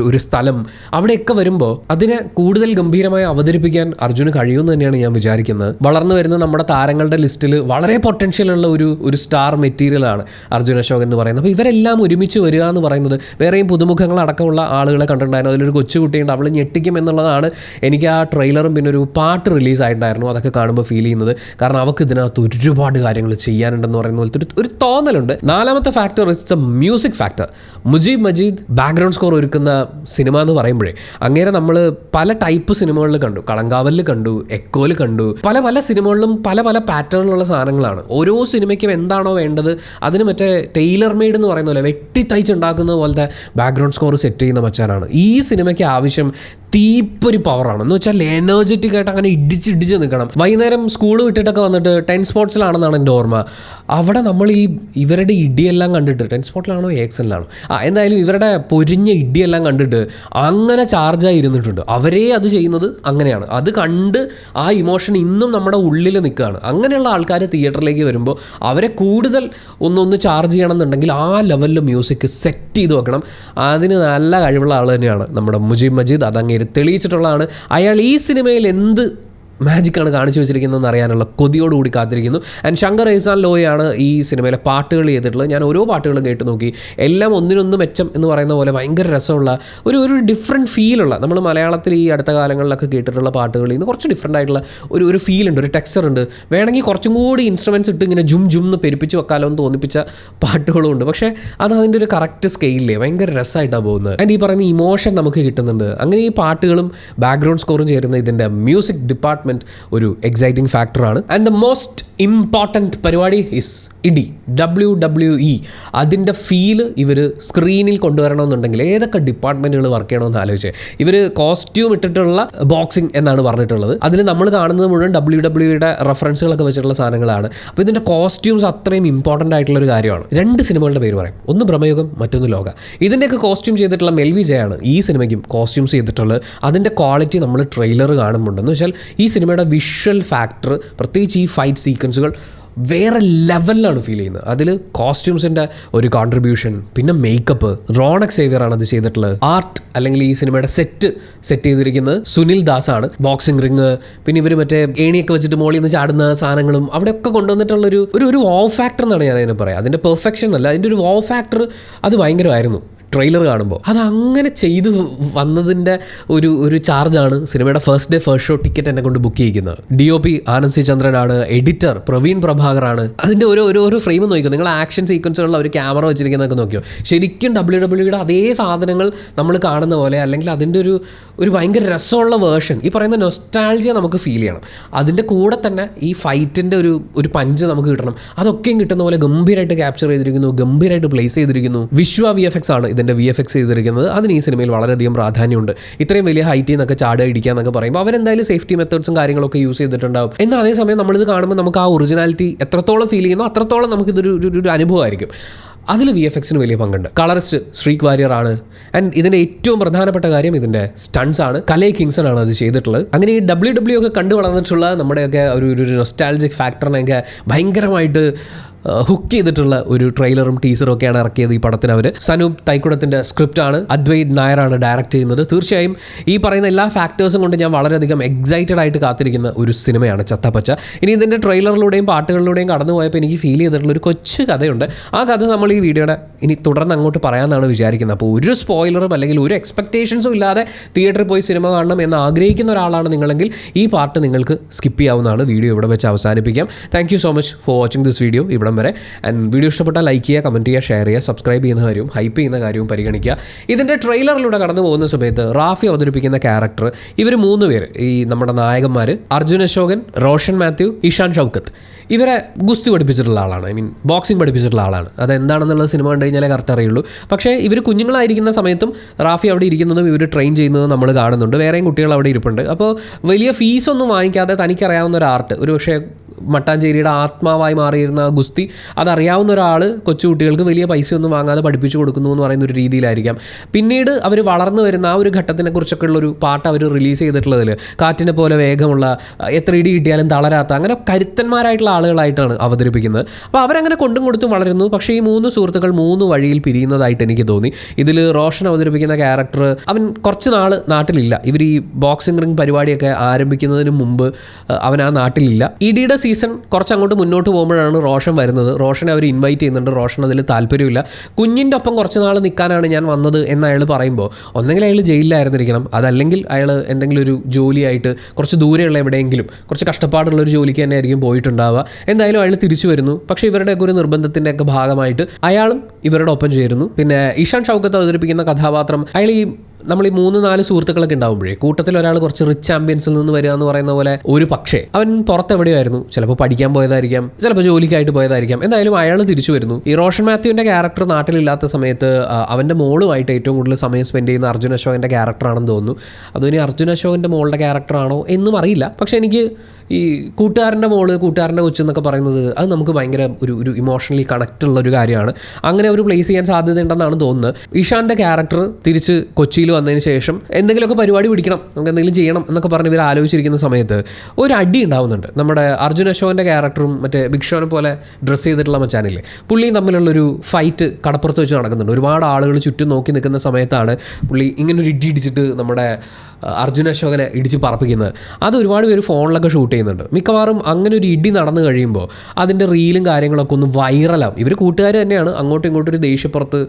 ഒരു സ്ഥലം, അവിടെയൊക്കെ വരുമ്പോൾ അതിനെ കൂടുതൽ ഗംഭീരമായി അവതരിപ്പിക്കാൻ അർജുന് കഴിയുമെന്ന് തന്നെയാണ് ഞാൻ വിചാരിക്കുന്നത്. വളർന്നു വരുന്ന നമ്മുടെ താരങ്ങളുടെ ലിസ്റ്റിൽ വളരെ പൊട്ടൻഷ്യലുള്ള ഒരു സ്റ്റാർ മെറ്റീരിയലാണ് അർജുൻ അശോകൻ എന്ന് പറയുന്നത്. അപ്പോൾ ഇവരെല്ലാം ഒരുമിച്ച് വരിക എന്ന് പറയുന്നത്, വേറെയും പുതുമുഖങ്ങളടക്കമുള്ള ആളുകളെ കണ്ടിട്ടുണ്ടായിരുന്നു. അതിലൊരു കൊച്ചുകുട്ടിയുണ്ട്, അവൾ ഞെട്ടിക്കും എന്നുള്ളതാണ് എനിക്ക് ആ ട്രെയിലറും പിന്നെ ഒരു പാട്ട് റിലീസായിട്ടുണ്ടായിരുന്നു അതൊക്കെ കാണുമ്പോൾ ഫീൽ ചെയ്യുന്നത്. കാരണം അവർക്ക് ഇതിനകത്ത് ഒരുപാട് കാര്യങ്ങൾ ചെയ്യാനുണ്ടെന്ന് പറയുന്ന പോലത്തെ ഒരു തോന്നലുണ്ട്. നാലാമത്തെ factor it's A music factor. Mujeeb Majeed background score ഒരുക്കുന്ന സിനിമ എന്ന് പറയുമ്പോഴേ അങ്ങനെ നമ്മൾ പല ടൈപ്പ് സിനിമകളിൽ കണ്ടു. കളങ്കാവലിൽ കണ്ടു, എക്കോയിൽ കണ്ടു, പല സിനിമകളിലും പല പാറ്റേണിലുള്ള സാധനങ്ങളാണ്. ഓരോ സിനിമയ്ക്കും എന്താണോ വേണ്ടത് അതിന് മറ്റേ ടൈലർ മെയ്ഡ് എന്ന് പറയുന്ന പോലെ വെട്ടിത്തയ്ച്ചുണ്ടാക്കുന്ന പോലത്തെ ബാക്ക്ഗ്രൗണ്ട് സ്കോർ സെറ്റ് ചെയ്യുന്ന മച്ചാനാണ്. ഈ സിനിമയ്ക്ക് ആവശ്യം തീപ്പൊരു പവറാണ്. എന്ന് വെച്ചാൽ എനർജറ്റിക് ആയിട്ട് അങ്ങനെ ഇടിച്ച് നിൽക്കണം. വൈകുന്നേരം സ്കൂൾ വിട്ടിട്ടൊക്കെ വന്നിട്ട് ടെൻ സ്പോർട്സിലാണെന്നാണ് എൻ്റെ ഓർമ്മ. അവിടെ നമ്മൾ ഇവരുടെ ഇടിയെല്ലാം കണ്ടിട്ട്, ടെൻ സ്പോർട്ടിലാണോ എക്സനിലാണോ, എന്തായാലും ഇവരുടെ പൊരിഞ്ഞ ഇടിയെല്ലാം കണ്ടിട്ട് അങ്ങനെ ചാർജായി ഇരുന്നിട്ടുണ്ട്. അവരേ അത് ചെയ്യുന്നത് അങ്ങനെയാണ്. അത് കണ്ട് ആ ഇമോഷൻ ഇന്നും നമ്മുടെ ഉള്ളിൽ നിൽക്കുകയാണ്. അങ്ങനെയുള്ള ആൾക്കാർ തിയേറ്ററിലേക്ക് വരുമ്പോൾ അവരെ കൂടുതൽ ഒന്ന് ചാർജ് ചെയ്യണമെന്നുണ്ടെങ്കിൽ ആ ലെവലിൽ മ്യൂസിക് സെറ്റ് ചെയ്ത് വെക്കണം. അതിന് നല്ല കഴിവുള്ള ആൾ തന്നെയാണ് നമ്മുടെ മുജീബ് മജീദ്. അതങ്ങനെ തെളിയിച്ചിട്ടുള്ളതാണ്. അയാൾ ഈ സിനിമയിൽ എന്ത് മാജിക്കാണ് കാണിച്ചു വെച്ചിരിക്കുന്നതെന്ന് അറിയാനുള്ള കൊതിയോടുകൂടി കാത്തിരിക്കുന്നു. ആൻഡ് ശങ്കർ എഹ്സാൻ ലോയാണ് ഈ സിനിമയിലെ പാട്ടുകൾ ചെയ്തിട്ടുള്ളത്. ഞാൻ ഓരോ പാട്ടുകളും കേട്ട് നോക്കി, എല്ലാം ഒന്നിനൊന്ന് മെച്ചം എന്ന് പറയുന്ന പോലെ ഭയങ്കര രസമുള്ള ഒരു ഡിഫറെൻറ്റ് ഫീലുള്ള, നമ്മൾ മലയാളത്തിൽ ഈ അടുത്ത കാലങ്ങളിലൊക്കെ കേട്ടിട്ടുള്ള പാട്ടുകളിൽ നിന്ന് കുറച്ച് ഡിഫറെൻ്റ് ആയിട്ടുള്ള ഒരു ഫീലുണ്ട്, ഒരു ടെക്സ്ചർ ഉണ്ട്. വേണമെങ്കിൽ കുറച്ചും കൂടി ഇൻസ്ട്രുമെൻറ്റ്സ് ഇട്ട് ഇങ്ങനെ ജും എന്ന് പെരുപ്പിച്ച് വെക്കാലോ എന്ന് തോന്നിപ്പിച്ച പാട്ടുകളും ഉണ്ട്. പക്ഷേ അത് അതിൻ്റെ ഒരു കറക്റ്റ് സ്കെയിലിൽ ഭയങ്കര രസമായിട്ടാണ് പോകുന്നത്. ആൻഡ് ഈ പറയുന്ന ഇമോഷൻ നമുക്ക് കിട്ടുന്നുണ്ട്. അങ്ങനെ ഈ പാട്ടുകളും ബാക്ക്ഗ്രൗണ്ട് സ്കോറും ചേരുന്ന ഇതിൻ്റെ മ്യൂസിക് ഡിപ്പാർട്ട്മെൻറ്റ് ഒരു എക്സൈറ്റിംഗ് ഫാക്ടറാണ്. ആൻഡ് ദ മോസ്റ്റ് ഇമ്പോർട്ടൻറ്റ് പരിപാടി ഇസ് ഇഡി, WWE. അതിൻ്റെ ഫീല് ഇവർ സ്ക്രീനിൽ കൊണ്ടുവരണമെന്നുണ്ടെങ്കിൽ ഏതൊക്കെ ഡിപ്പാർട്ട്മെൻറ്റുകൾ വർക്ക് ചെയ്യണമെന്ന് ആലോചിച്ച് ഇവർ കോസ്റ്റ്യൂം ഇട്ടിട്ടുള്ള ബോക്സിംഗ് എന്നാണ് പറഞ്ഞിട്ടുള്ളത്. അതിൽ നമ്മൾ കാണുന്നത് മുഴുവൻ WWE റെഫറൻസുകളൊക്കെ വെച്ചിട്ടുള്ള സാധനങ്ങളാണ്. അപ്പോൾ ഇതിൻ്റെ കോസ്റ്റ്യൂംസ് അത്രയും ഇമ്പോർട്ടൻ്റ് ആയിട്ടുള്ളൊരു കാര്യമാണ്. 2 സിനിമകളുടെ പേര് പറയും, ഒന്ന് ബ്രഹ്മയുഗം, മറ്റൊന്ന് ലോക. ഇതിൻ്റെയൊക്കെ കോസ്റ്റ്യൂം ചെയ്തിട്ടുള്ള മെൽവി ജയാണ് ഈ സിനിമയ്ക്കും കോസ്റ്റ്യൂംസ് ചെയ്തിട്ടുള്ളത്. അതിൻ്റെ ക്വാളിറ്റി നമ്മൾ ട്രെയിലർ കാണുമ്പോണ്ട്. എന്ന് വെച്ചാൽ ഈ സിനിമയുടെ വിഷ്വൽ ഫാക്ടർ, പ്രത്യേകിച്ച് ഈ ഫൈറ്റ് സീക്വൻസുകൾ വേറെ ലെവലിലാണ് ഫീൽ ചെയ്യുന്നത്. അതിൽ കോസ്റ്റ്യൂംസിൻ്റെ ഒരു കോൺട്രിബ്യൂഷൻ, പിന്നെ മേക്കപ്പ്, റോണക് സേവിയറാണ് അത് ചെയ്തിട്ടുള്ളത്. ആർട്ട് അല്ലെങ്കിൽ ഈ സിനിമയുടെ സെറ്റ് ചെയ്തിരിക്കുന്നത് സുനിൽ ദാസ് ആണ്. ബോക്സിംഗ് റിങ്, പിന്നെ ഇവർ മറ്റേ ഏണിയൊക്കെ വെച്ചിട്ട് മോളിൽ നിന്ന് ചാടുന്ന സാധനങ്ങളും അവിടെയൊക്കെ കൊണ്ടുവന്നിട്ടുള്ളൊരു ഒരു വോ ഫാക്ടർ എന്നാണ് ഞാൻ അതിനെ പറയാം. അതിൻ്റെ പെർഫെക്ഷൻ അല്ല, അതിൻ്റെ ഒരു വോ ഫാക്ടർ അത് ഭയങ്കരമായിരുന്നു ട്രെയിലർ കാണുമ്പോൾ. അത് അങ്ങനെ ചെയ്ത് വന്നതിൻ്റെ ഒരു ചാർജാണ് സിനിമയുടെ first day first show ticket എന്നെ കൊണ്ട് ബുക്ക് ചെയ്യിക്കുന്നത്. DOP ആനന്ദ് സി ചന്ദ്രനാണ്, എഡിറ്റർ പ്രവീൺ പ്രഭാകറാണ്. അതിൻ്റെ ഒരു ഫ്രെയിം നോക്കിയോ, നിങ്ങൾ ആക്ഷൻ സീക്വൻസുകളിൽ അവർ ക്യാമറ വെച്ചിരിക്കുന്നതൊക്കെ നോക്കിയോ, ശരിക്കും WWE അതേ സാധനങ്ങൾ നമ്മൾ കാണുന്ന പോലെ, അല്ലെങ്കിൽ അതിൻ്റെ ഒരു ഭയങ്കര രസമുള്ള വേർഷൻ, ഈ പറയുന്ന നൊസ്റ്റാൾജിയ നമുക്ക് ഫീൽ ചെയ്യണം. അതിൻ്റെ കൂടെ തന്നെ ഈ ഫൈറ്റിൻ്റെ ഒരു പഞ്ച് നമുക്ക് കിട്ടണം. അതൊക്കെയും കിട്ടുന്ന പോലെ ഗംഭീരമായിട്ട് ക്യാപ്ചർ ചെയ്തിരിക്കുന്നു, ഗംഭീരമായിട്ട് പ്ലേസ് ചെയ്തിരിക്കുന്നു. വിശ്വ VFX ആണ് ഇതിൻ്റെ VFX ചെയ്തിരിക്കുന്നത്. അതിന് ഈ സിനിമയിൽ വളരെയധികം പ്രാധാന്യമുണ്ട്. ഇത്രയും വലിയ ഹൈറ്റിൽ നിന്നൊക്കെ ചാടുക ഇടിക്കുക എന്നൊക്കെ പറയുമ്പോൾ അവരെന്തായാലും സേഫ്റ്റി മെത്തേഡ്സും കാര്യങ്ങളൊക്കെ യൂസ് ചെയ്തിട്ടുണ്ടാവും. എന്നാൽ അതേസമയം നമ്മളിത് കാണുമ്പോൾ നമുക്ക് ആ ഒറിജിനാലിറ്റി എത്രത്തോളം ഫീൽ ചെയ്യുന്നു അത്രത്തോളം നമുക്കിതൊരു അനുഭവമായിരിക്കും. അതിൽ VFXന് വലിയ പങ്കുണ്ട്. കളറിസ്റ്റ് ശ്രീക് വാര്യർ ആണ്. ആൻഡ് ഇതിൻ്റെ ഏറ്റവും പ്രധാനപ്പെട്ട കാര്യം ഇതിൻ്റെ സ്റ്റൺസ് ആണ്. കലൈ കിങ്സൺ ആണ് അത് ചെയ്തിട്ടുള്ളത്. അങ്ങനെ ഈ WWE ഒക്കെ കണ്ടു വളർന്നിട്ടുള്ള നമ്മുടെയൊക്കെ ഒരു നൊസ്റ്റാൾജിക് ഫാക്ടറിനെയൊക്കെ ഭയങ്കരമായിട്ട് ഹുക്ക് ചെയ്തിട്ടുള്ള ഒരു ട്രെയിലറും ടീസറും ഒക്കെയാണ് ഇറക്കിയത് ഈ പടത്തിന് അവർ. സനൂപ് തൈക്കുടത്തിൻ്റെ സ്ക്രിപ്റ്റാണ്, അദ്വൈത് നായരാണ് ഡയറക്റ്റ് ചെയ്യുന്നത്. തീർച്ചയായും ഈ പറയുന്ന എല്ലാ ഫാക്ടേഴ്സും കൊണ്ട് ഞാൻ വളരെയധികം എക്സൈറ്റഡ് ആയിട്ട് കാത്തിരിക്കുന്ന ഒരു സിനിമയാണ് ചത്തപ്പച്ച. ഇനി ഇതിൻ്റെ ട്രെയിലറിലൂടെയും പാട്ടുകളിലൂടെയും കടന്നു പോയപ്പോൾ എനിക്ക് ഫീൽ ചെയ്തിട്ടുള്ള ഒരു കൊച്ചു കഥയുണ്ട്. ആ കഥ നമ്മൾ ഈ വീഡിയോയുടെ ഇനി തുടർന്ന് അങ്ങോട്ട് പറയാമെന്നാണ് വിചാരിക്കുന്നത്. അപ്പോൾ ഒരു സ്പോയിലറും അല്ലെങ്കിൽ ഒരു എക്സ്പെക്റ്റേഷൻസും ഇല്ലാതെ തിയേറ്ററിൽ പോയി സിനിമ കാണണം എന്ന് ആഗ്രഹിക്കുന്ന ഒരാളാണ് നിങ്ങളെങ്കിൽ ഈ പാർട്ട് നിങ്ങൾക്ക് സ്കിപ്പ് ചെയ്യാവുന്നതാണ്. വീഡിയോ ഇവിടെ വെച്ച് അവസാനിപ്പിക്കാം. Thank you so much for watching this video ഇവിടം വരെ. ആൻഡ് വീഡിയോ ഇഷ്ടപ്പെട്ടാൽ ലൈക്ക് ചെയ്യുക, കമൻറ്റ് ചെയ്യുക, ഷെയർ ചെയ്യുക, സബ്സ്ക്രൈബ് ചെയ്യുന്ന കാര്യവും ഹൈപ്പ് ചെയ്യുന്ന കാര്യവും പരിഗണിക്കുക. ഇതിൻ്റെ ട്രെയിലറിലൂടെ കടന്നു പോകുന്ന സമയത്ത് റാഫി അവതരിപ്പിക്കുന്ന ക്യാരക്ടർ, ഇവർ 3 പേര്, ഈ നമ്മുടെ നായകന്മാർ അർജുൻ അശോകൻ, റോഷൻ മാത്യു, ഇഷാൻ ഷൗക്കത്ത്, ഇവരെ ഗുസ്തി പഠിപ്പിച്ചിട്ടുള്ള ആളാണ്. ബോക്സിംഗ് പഠിപ്പിച്ചിട്ടുള്ള ആളാണ്. അതെന്താണെന്നുള്ളത് സിനിമ കണ്ടു കഴിഞ്ഞാലേ കറക്റ്റ് അറിയുള്ളൂ. പക്ഷേ ഇവർ കുഞ്ഞുങ്ങളായിരിക്കുന്ന സമയത്തും റാഫി അവിടെ ഇരിക്കുന്നതും ഇവർ ട്രെയിൻ ചെയ്യുന്നതും നമ്മൾ കാണുന്നുണ്ട്. വേറെയും കുട്ടികൾ അവിടെ ഇരിപ്പുണ്ട്. അപ്പോൾ വലിയ ഫീസൊന്നും വാങ്ങിക്കാതെ തനിക്കറിയാവുന്ന ഒരു ആർട്ട്, ഒരു പക്ഷേ മട്ടാഞ്ചേരിയുടെ ആത്മാവായി മാറിയിരുന്ന ഗുസ്തി അതറിയാവുന്ന ഒരാൾ കൊച്ചുകുട്ടികൾക്ക് വലിയ പൈസയൊന്നും വാങ്ങാതെ പഠിപ്പിച്ചു കൊടുക്കുന്നു എന്ന് പറയുന്ന ഒരു രീതിയിലായിരിക്കാം. പിന്നീട് അവർ വളർന്നു വരുന്ന ആ ഒരു ഘട്ടത്തിനെക്കുറിച്ചൊക്കെ ഉള്ളൊരു പാട്ട് അവർ റിലീസ് ചെയ്തിട്ടുള്ളതിൽ കാറ്റിനെ പോലെ വേഗമുള്ള, എത്ര ഇടി കിട്ടിയാലും തളരാത്ത, അങ്ങനെ കരുത്തന്മാരായിട്ടുള്ള ആളുകളായിട്ടാണ് അവതരിപ്പിക്കുന്നത്. അപ്പോൾ അവരങ്ങനെ കൊണ്ടും കൊടുത്തും വളരുന്നു. പക്ഷേ ഈ 3 സുഹൃത്തുക്കൾ 3 വഴിയിൽ പിരിയുന്നതായിട്ട് എനിക്ക് തോന്നി. ഇതിൽ റോഷൻ അവതരിപ്പിക്കുന്ന ക്യാരക്ടർ, അവൻ കുറച്ച് നാൾ നാട്ടിലില്ല. ഇവർ ഈ ബോക്സിംഗ് റിംഗ് പരിപാടിയൊക്കെ ആരംഭിക്കുന്നതിന് മുമ്പ് അവൻ ആ നാട്ടിലില്ല. ഇടിയുടെ സീസൺ കുറച്ച് അങ്ങോട്ട് മുന്നോട്ട് പോകുമ്പോഴാണ് റോഷൻ വരുന്നത്. റോഷനെ അവർ ഇൻവൈറ്റ് ചെയ്യുന്നുണ്ട്. റോഷൻ അതിൽ താല്പര്യമില്ല. കുഞ്ഞിൻ്റെ ഒപ്പം കുറച്ച് നാൾ നിൽക്കാനാണ് ഞാൻ വന്നത് എന്ന് അയാൾ പറയുമ്പോൾ ഒന്നെങ്കിൽ അയാൾ ജയിലിലായിരുന്നിരിക്കണം, അതല്ലെങ്കിൽ അയാൾ എന്തെങ്കിലും ഒരു ജോലിയായിട്ട് കുറച്ച് ദൂരെയുള്ള എവിടെയെങ്കിലും കുറച്ച് കഷ്ടപ്പാടുള്ളൊരു ജോലിക്ക് തന്നെ ആയിരിക്കും പോയിട്ടുണ്ടാവുക. എന്തായാലും അയാൾ തിരിച്ചു വരുന്നു. പക്ഷേ ഇവരുടെയൊക്കെ ഒരു നിർബന്ധത്തിൻ്റെയൊക്കെ ഭാഗമായിട്ട് അയാളും ഇവരുടെ ഒപ്പം ചേരുന്നു. പിന്നെ ഇഷാൻ ഷൗക്കത്ത് അവതരിപ്പിക്കുന്ന കഥാപാത്രം, അയാൾ നമ്മൾ ഈ 3-4 സുഹൃത്തുക്കളൊക്കെ ഉണ്ടാവുമ്പോഴേ കൂട്ടത്തിൽ ഒരാൾ കുറച്ച് റിച്ച് ആംബിയൻസിൽ നിന്ന് വരിക എന്ന് പറയുന്ന പോലെ ഒരു പക്ഷേ അവൻ പുറത്തെവിടെയായിരുന്നു, ചിലപ്പോൾ പഠിക്കാൻ പോയതായിരിക്കാം, ചിലപ്പോൾ ജോലിക്കായിട്ട് പോയതായിരിക്കാം. എന്തായാലും അയാൾ തിരിച്ചു വരുന്നു. ഈ റോഷൻ മാത്യുവിൻ്റെ ക്യാരക്ടർ നാട്ടിലില്ലാത്ത സമയത്ത് അവൻ്റെ മോളുമായിട്ട് ഏറ്റവും കൂടുതൽ സമയം സ്പെൻഡ് ചെയ്യുന്ന അർജുൻ അശോകൻ്റെ ക്യാരക്ടറാണെന്ന് തോന്നുന്നു. അതിനി അർജുൻ അശോകൻ്റെ മോളുടെ ക്യാരക്ടറാണോ എന്നും അറിയില്ല. പക്ഷേ എനിക്ക് ഈ കൂട്ടുകാരൻ്റെ മോള്, കൂട്ടുകാരൻ്റെ കൊച്ചെന്നൊക്കെ പറയുന്നത് അത് നമുക്ക് ഭയങ്കര ഒരു ഇമോഷണലി കണക്റ്റ് ഉള്ളൊരു കാര്യമാണ്. അങ്ങനെ ഒരു പ്ലേസ് ചെയ്യാൻ സാധ്യതയുണ്ടെന്നാണ് തോന്നുന്നത്. ഇഷാൻ്റെ ക്യാരക്ടർ തിരിച്ച് കൊച്ചിയിൽ വന്നതിന് ശേഷം എന്തെങ്കിലുമൊക്കെ പരിപാടി പിടിക്കണം, നമുക്ക് എന്തെങ്കിലും ചെയ്യണം എന്നൊക്കെ പറഞ്ഞ് ഇവർ ആലോചിച്ചിരിക്കുന്ന സമയത്ത് ഒരു അടി ഉണ്ടാവുന്നുണ്ട്. നമ്മുടെ അർജുൻ അശോകൻ്റെ ക്യാരക്ടറും മറ്റേ ബിഗ് ഷോനെ പോലെ ഡ്രസ്സ് ചെയ്തിട്ടുള്ള മച്ചാനില്ലേ, പുള്ളിയും തമ്മിലുള്ളൊരു ഫൈറ്റ് കടപ്പുറത്ത് വെച്ച് നടക്കുന്നുണ്ട്. ഒരുപാട് ആളുകൾ ചുറ്റും നോക്കി നിൽക്കുന്ന സമയത്താണ് പുള്ളി ഇങ്ങനൊരു ഇടി ഇടിച്ചിട്ട് നമ്മുടെ അർജുൻ അശോകനെ ഇടിച്ച് പറപ്പിക്കുന്നത്. അത് ഒരുപാട് പേര് ഫോണിലൊക്കെ ഷൂട്ട് ചെയ്യുന്നുണ്ട്. മിക്കവാറും അങ്ങനെ ഒരു ഇടി നടന്നു കഴിയുമ്പോൾ അതിൻ്റെ റീലും കാര്യങ്ങളൊക്കെ ഒന്ന് വൈറലാവും. ഇവർ കൂട്ടുകാർ തന്നെയാണ്, അങ്ങോട്ടും ഇങ്ങോട്ടും ഒരു ദേഷ്യപ്പുറത്ത്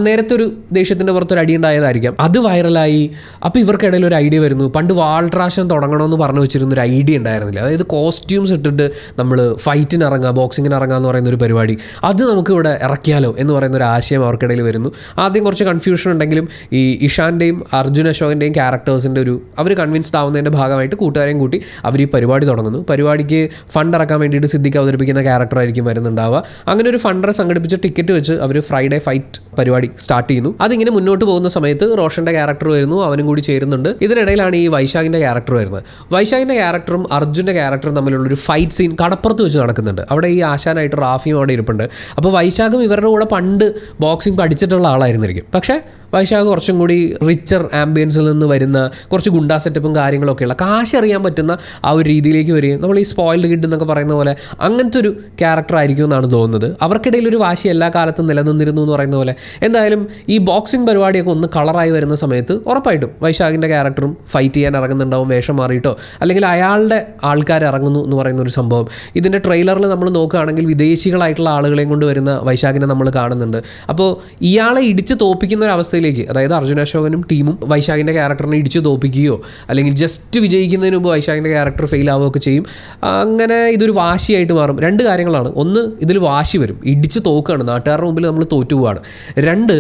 നേരത്തെ ഒരു ദേഷ്യത്തിൻ്റെ പുറത്തൊരു അടി ഉണ്ടായതായിരിക്കാം, അത് വൈറലായി. അപ്പോൾ ഇവർക്കിടയിൽ ഒരു ഐഡിയ വരുന്നു. പണ്ട് വാൾട്രാഷൻ തുടങ്ങണമെന്ന് പറഞ്ഞു വെച്ചിരുന്നൊരു ഐഡിയ ഉണ്ടായിരുന്നില്ല. അതായത് കോസ്റ്റ്യൂംസ് ഇട്ടിട്ട് നമ്മൾ ഫൈറ്റിന് ഇറങ്ങുക, ബോക്സിങ്ങിന് ഇറങ്ങുക എന്ന് പറയുന്ന ഒരു പരിപാടി, അത് നമുക്ക് ഇവിടെ ഇറക്കിയാലോ എന്ന് പറയുന്ന ഒരു ആശയം അവർക്കിടയിൽ വരുന്നു. ആദ്യം കുറച്ച് കൺഫ്യൂഷൻ ഉണ്ടെങ്കിലും ഈ ഇഷാൻ്റെയും അർജുൻ അശോകൻ്റെയും ക്യാരക്ടേഴ്സിൻ്റെ അവർ കൺവിൻസ്ഡ് ആവുന്നതിൻ്റെ ഭാഗമായിട്ട് കൂട്ടുകാരെയും കൂട്ടി അവർ ഈ പരിപാടി തുടങ്ങുന്നു. പരിപാടിക്ക് ഫണ്ട് ഇറക്കാൻ വേണ്ടിയിട്ട് സിദ്ദിഖ് അവതരിപ്പിക്കുന്ന ക്യാരക്ടറായിരിക്കും വരുന്നുണ്ടാവുക. അങ്ങനെ ഒരു ഫണ്ടറെ സംഘടിപ്പിച്ച് ടിക്കറ്റ് വെച്ച് അവർ ഫ്രൈഡേ ഫൈറ്റ് പരിപാടി സ്റ്റാർട്ട് ചെയ്യുന്നു. അതിങ്ങനെ മുന്നോട്ട് പോകുന്ന സമയത്ത് റോഷൻ്റെ ക്യാരക്ടർ വരുന്നു, അവനും കൂടി ചേരുന്നുണ്ട്. ഇതിനിടയിലാണ് ഈ വൈശാഖിൻ്റെ ക്യാരക്ടർ വരുന്നത്. വൈശാഖിൻ്റെ ക്യാരക്ടറും അർജുൻ്റെ ക്യാരക്ടറും തമ്മിലുള്ളൊരു ഫൈറ്റ് സീൻ കടപ്പുറത്ത് വെച്ച് നടക്കുന്നുണ്ട്. അവിടെ ഈ ആശാനായിട്ട് റാഫിയും അവിടെ ഇരിപ്പുണ്ട്. അപ്പോൾ വൈശാഖും ഇവരുടെ കൂടെ പണ്ട് ബോക്സിംഗ് പഠിച്ചിട്ടുള്ള ആളായിരുന്നിരിക്കും. പക്ഷേ വൈശാഖ് കുറച്ചും കൂടി റിച്ചർ ആംബിയൻസിൽ നിന്ന് വരുന്ന കുറച്ച് ഗുണ്ടാ സെറ്റപ്പും കാര്യങ്ങളൊക്കെയുള്ള കാശ് അറിയാൻ പറ്റുന്ന ആ ഒരു രീതിയിലേക്ക് വരികയും നമ്മൾ ഈ സ്പോയിൽഡ് കിഡ് എന്നൊക്കെ പറയുന്ന പോലെ അങ്ങനത്തെ ഒരു ക്യാരക്ടർ ആയിരിക്കും എന്നാണ് തോന്നുന്നത്. അവർക്കിടയിൽ ഒരു വാശി എല്ലാ കാലത്തും നിലനിന്നിരുന്നു എന്ന് പറയുന്ന പോലെ. എന്തായാലും ഈ ബോക്സിംഗ് പരിപാടിയൊക്കെ ഒന്ന് കളറായി വരുന്ന സമയത്ത് ഉറപ്പായിട്ടും വൈശാഖിൻ്റെ ക്യാരക്ടറും ഫൈറ്റ് ചെയ്യാൻ ഇറങ്ങുന്നുണ്ടാവും, വേഷം മാറിയിട്ടോ അല്ലെങ്കിൽ അയാളുടെ ആൾക്കാർ ഇറങ്ങുന്നു എന്ന് പറയുന്ന ഒരു സംഭവം. ഇതിൻ്റെ ട്രെയിലറിൽ നമ്മൾ നോക്കുകയാണെങ്കിൽ വിദേശികളായിട്ടുള്ള ആളുകളെയും കൊണ്ട് വരുന്ന വൈശാഖിനെ നമ്മൾ കാണുന്നുണ്ട്. അപ്പോൾ ഇയാളെ ഇടിച്ച് തോപ്പിക്കുന്ന ഒരു അവസ്ഥയിലേക്ക്, അതായത് അർജുൻ അശോകനും ടീമും വൈശാഖിൻ്റെ ക്യാരക്ടറിനെ ഇടിച്ച് തോപ്പിക്കുകയോ അല്ലെങ്കിൽ ജസ്റ്റ് വിജയിക്കുന്നതിന് മുമ്പ് വൈശാഖിൻ്റെ ക്യാരക്ടർ ഫെയിൽ ആവുകയൊക്കെ ചെയ്യും. അങ്ങനെ ഇതൊരു വാശിയായിട്ട് മാറും. രണ്ട് കാര്യങ്ങളാണ്. ഒന്ന്, ഇതിൽ വാശി വരും, ഇടിച്ച് തോക്കുകയാണ്, നാട്ടുകാരുടെ മുമ്പിൽ നമ്മൾ തോറ്റു പോവുകയാണ്. രണ്ട്,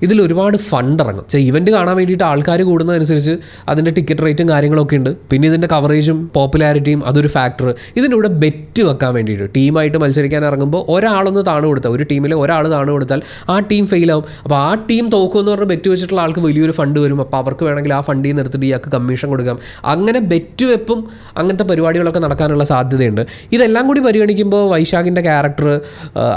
ഇതിൽ ഒരുപാട് ഫണ്ട് ഇറങ്ങും. ഇവൻറ്റ് കാണാൻ വേണ്ടിയിട്ട് ആൾക്കാർ കൂടുന്നതനുസരിച്ച് അതിൻ്റെ ടിക്കറ്റ് റേറ്റും കാര്യങ്ങളൊക്കെ ഉണ്ട്. പിന്നെ ഇതിൻ്റെ കവറേജും പോപ്പുലാരിറ്റിയും അതൊരു ഫാക്ടർ. ഇതിൻ്റെ കൂടെ ബെറ്റ് വെക്കാൻ വേണ്ടിയിട്ട് ടീമായിട്ട് മത്സരിക്കാൻ ഇറങ്ങുമ്പോൾ ഒരാളൊന്ന് താണു കൊടുത്താൽ, ഒരു ടീമിലെ ഒരാൾ താണു കൊടുത്താൽ ആ ടീം ഫെയിലാവും. അപ്പോൾ ആ ടീം തോക്കുമെന്ന് പറഞ്ഞ് ബെറ്റ് വെച്ചിട്ടുള്ള ആൾക്ക് വലിയൊരു ഫണ്ട് വരും. അപ്പോൾ അവർക്ക് വേണമെങ്കിൽ ആ ഫണ്ടിൽ നിന്ന് എടുത്തിട്ട് ഇയാൾക്ക് കമ്മീഷൻ കൊടുക്കാം. അങ്ങനെ ബെറ്റ് വെപ്പും അങ്ങനത്തെ പരിപാടികളൊക്കെ നടക്കാനുള്ള സാധ്യതയുണ്ട്. ഇതെല്ലാം കൂടി പരിഗണിക്കുമ്പോൾ വൈശാഖിൻ്റെ ക്യാരക്ടർ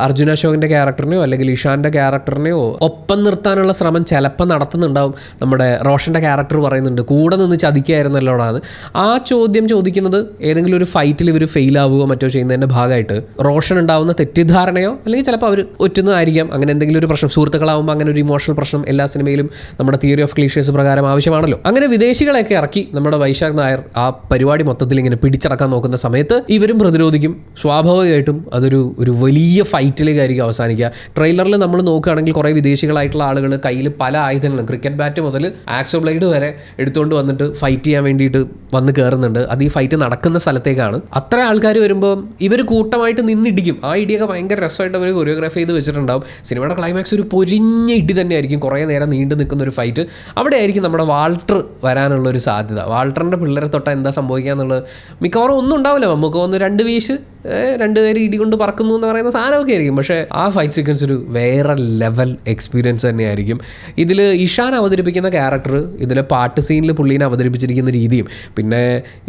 അർജുൻ അശോകിൻ്റെ ക്യാരക്ടറിനെയോ അല്ലെങ്കിൽ ഇഷാൻ്റെ ക്യാരക്ടറിനെയോ ഒപ്പം നിർത്താൻ ുള്ള ശ്രമം ചിലപ്പോൾ നടത്തുന്നുണ്ടാവും. നമ്മുടെ റോഷൻ്റെ ക്യാരക്ടർ പറയുന്നുണ്ട് കൂടെ നിന്ന് ചതിക്കായിരുന്നല്ലോടാണ്. ആ ചോദ്യം ചോദിക്കുന്നത് ഏതെങ്കിലും ഒരു ഫൈറ്റിൽ ഇവർ ഫെയിൽ ആവുകയോ മറ്റോ ചെയ്യുന്നതിൻ്റെ ഭാഗമായിട്ട് റോഷൻ ഉണ്ടാവുന്ന തെറ്റിദ്ധാരണയോ അല്ലെങ്കിൽ ചിലപ്പോൾ അവർ ഒറ്റുന്നതായിരിക്കാം. അങ്ങനെ എന്തെങ്കിലും ഒരു പ്രശ്നം, സുഹൃത്തുക്കളാവുമ്പോൾ അങ്ങനെ ഒരു ഇമോഷണൽ പ്രശ്നം എല്ലാ സിനിമയിലും നമ്മുടെ തിയറി ഓഫ് ക്ലീഷേഴ്സ് പ്രകാരം ആവശ്യമാണല്ലോ. അങ്ങനെ വിദേശികളെയൊക്കെ ഇറക്കി നമ്മുടെ വൈശാഖ് നായർ ആ പരിപാടി മൊത്തത്തിൽ ഇങ്ങനെ പിടിച്ചടക്കാൻ നോക്കുന്ന സമയത്ത് ഇവരും പ്രതിരോധിക്കും. സ്വാഭാവികമായിട്ടും അതൊരു വലിയ ഫൈറ്റിലേക്കായിരിക്കും അവസാനിക്കുക. ട്രെയിലറിൽ നമ്മൾ നോക്കുകയാണെങ്കിൽ കുറേ വിദേശികളായിട്ടുള്ള ആളുകൾ കയ്യിൽ പല ആയുധങ്ങളും, ക്രിക്കറ്റ് ബാറ്റ് മുതൽ ആക്സോ ബ്ലേഡ് വരെ എടുത്തുകൊണ്ട് വന്നിട്ട് ഫൈറ്റ് ചെയ്യാൻ വേണ്ടിയിട്ട് വന്ന് കയറുന്നുണ്ട്. അത് ഈ ഫൈറ്റ് നടക്കുന്ന സ്ഥലത്തേക്കാണ്. അത്ര ആൾക്കാർ വരുമ്പോൾ ഇവർ കൂട്ടമായിട്ട് നിന്നിടിക്കും. ആ ഇടിയൊക്കെ ഭയങ്കര രസമായിട്ട് അവർ കൊറിയോഗ്രാഫ് ചെയ്ത് വെച്ചിട്ടുണ്ടാവും. സിനിമയുടെ ക്ലൈമാക്സ് ഒരു പൊരിഞ്ഞ ഇടി തന്നെയായിരിക്കും, കുറേ നേരം നീണ്ടു നിൽക്കുന്ന ഒരു ഫൈറ്റ്. അവിടെ ആയിരിക്കും നമ്മുടെ വാൾട്ടർ വരാനുള്ളൊരു സാധ്യത. വാൾട്ടറിൻ്റെ പിള്ളേരെ തൊട്ടാൽ എന്താ സംഭവിക്കുക എന്നുള്ളത് മിക്കവാറും ഒന്നും ഉണ്ടാവില്ല. നമുക്ക് ഒന്ന് രണ്ട് വീശ്, രണ്ടുപേര് ഇടി കൊണ്ട് പറക്കുന്നു എന്ന് പറയുന്ന സാധനമൊക്കെ ആയിരിക്കും. പക്ഷേ ആ ഫൈറ്റ് സീക്വൻസ് ഒരു വേറെ ലെവൽ എക്സ്പീരിയൻസ് തന്നെയായിരിക്കും. ഇതിൽ ഇഷാൻ അവതരിപ്പിക്കുന്ന ക്യാരക്ടർ, ഇതിലെ പാട്ട് സീനിൽ പുള്ളീനെ അവതരിപ്പിച്ചിരിക്കുന്ന രീതിയും, പിന്നെ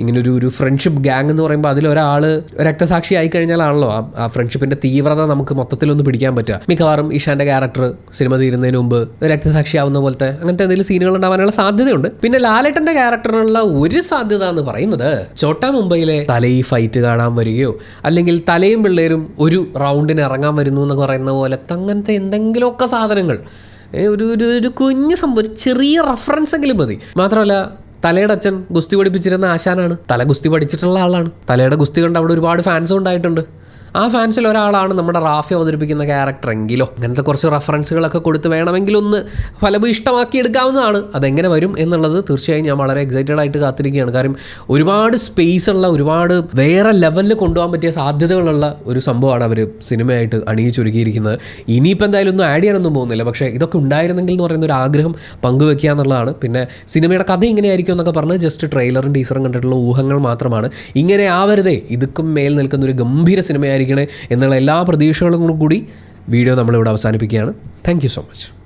ഇങ്ങനൊരു ഫ്രണ്ട്ഷിപ്പ് ഗ്യാങ് എന്ന് പറയുമ്പോൾ അതിലൊരാൾ രക്തസാക്ഷി ആയി കഴിഞ്ഞാലാണല്ലോ ആ ഫ്രണ്ട്ഷിപ്പിൻ്റെ തീവ്രത നമുക്ക് മൊത്തത്തിലൊന്ന് പിടിക്കാൻ പറ്റുക. മിക്കവാറും ഇഷാൻ്റെ ക്യാരക്ടർ സിനിമ തീരുന്നതിന് മുമ്പ് രക്തസാക്ഷി ആവുന്ന പോലത്തെ അങ്ങനത്തെ എന്തെങ്കിലും സീനുകൾ ഉണ്ടാവാനുള്ള സാധ്യതയുണ്ട്. പിന്നെ ലാലേട്ടൻ്റെ ക്യാരക്ടറിനുള്ള ഒരു സാധ്യത എന്ന് പറയുന്നത് ചോട്ടാ മുംബൈയിലെ തലയി ഫൈറ്റ് കാണാൻ വരികയോ അല്ലെങ്കിൽ തലയും പിള്ളേരും ഒരു റൗണ്ടിന് ഇറങ്ങാൻ വരുന്നു എന്ന് പറയുന്ന പോലത്തെ അങ്ങനത്തെ എന്തെങ്കിലുമൊക്കെ സാധനങ്ങൾ, ഒരു കുഞ്ഞു സംഭവം, ചെറിയ റെഫറൻസ് എങ്കിലും മതി. മാത്രമല്ല തലയുടെ അച്ഛൻ ഗുസ്തി പഠിപ്പിച്ചിരുന്ന ആശാനാണ്, തല ഗുസ്തി പഠിച്ചിട്ടുള്ള ആളാണ്. തലയുടെ ഗുസ്തി കണ്ട് അവിടെ ഒരുപാട് ഫാൻസും ഉണ്ടായിട്ടുണ്ട്. ആ ഫാൻസിൽ ഒരാളാണ് നമ്മുടെ റാഫി അവതരിപ്പിക്കുന്ന ക്യാരക്ടർ എങ്കിലോ. അങ്ങനത്തെ കുറച്ച് റെഫറൻസുകളൊക്കെ കൊടുത്ത് വേണമെങ്കിൽ ഒന്ന് ഫലഭൂയിഷ്ടമാക്കി എടുക്കാവുന്നതാണ്. അതെങ്ങനെ വരും എന്നുള്ളത് തീർച്ചയായും ഞാൻ വളരെ എക്സൈറ്റഡ് ആയിട്ട് കാത്തിരിക്കുകയാണ്. കാരണം ഒരുപാട് സ്പേസ് ഉള്ള, ഒരുപാട് വേറെ ലെവലിൽ കൊണ്ടുപോകാൻ പറ്റിയ സാധ്യതകളുള്ള ഒരു സംഭവമാണ് അവർ സിനിമയായിട്ട് അണിയിച്ചൊരുക്കിയിരിക്കുന്നത്. ഇനിയിപ്പോൾ എന്തായാലും ഒന്നും ആഡ് ചെയ്യാനൊന്നും പോകുന്നില്ല. പക്ഷേ ഇതൊക്കെ ഉണ്ടായിരുന്നെങ്കിൽ എന്ന് പറയുന്ന ഒരു ആഗ്രഹം പങ്കുവെക്കുക എന്നുള്ളതാണ്. പിന്നെ സിനിമയുടെ കഥ ഇങ്ങനെയായിരിക്കും എന്നൊക്കെ പറഞ്ഞ് ജസ്റ്റ് ട്രെയിലറും ടീസറും കണ്ടിട്ടുള്ള ഊഹങ്ങൾ മാത്രമാണ്. ഇങ്ങനെ ആവരുതേ, ഇതുക്കും മേൽ നിൽക്കുന്ന ഒരു ഗംഭീര സിനിമയായിരിക്കും എന്നുള്ള എല്ലാ പ്രതീക്ഷകളും കൂടി വീഡിയോ നമ്മളിവിടെ അവസാനിപ്പിക്കുകയാണ്. Thank you so much.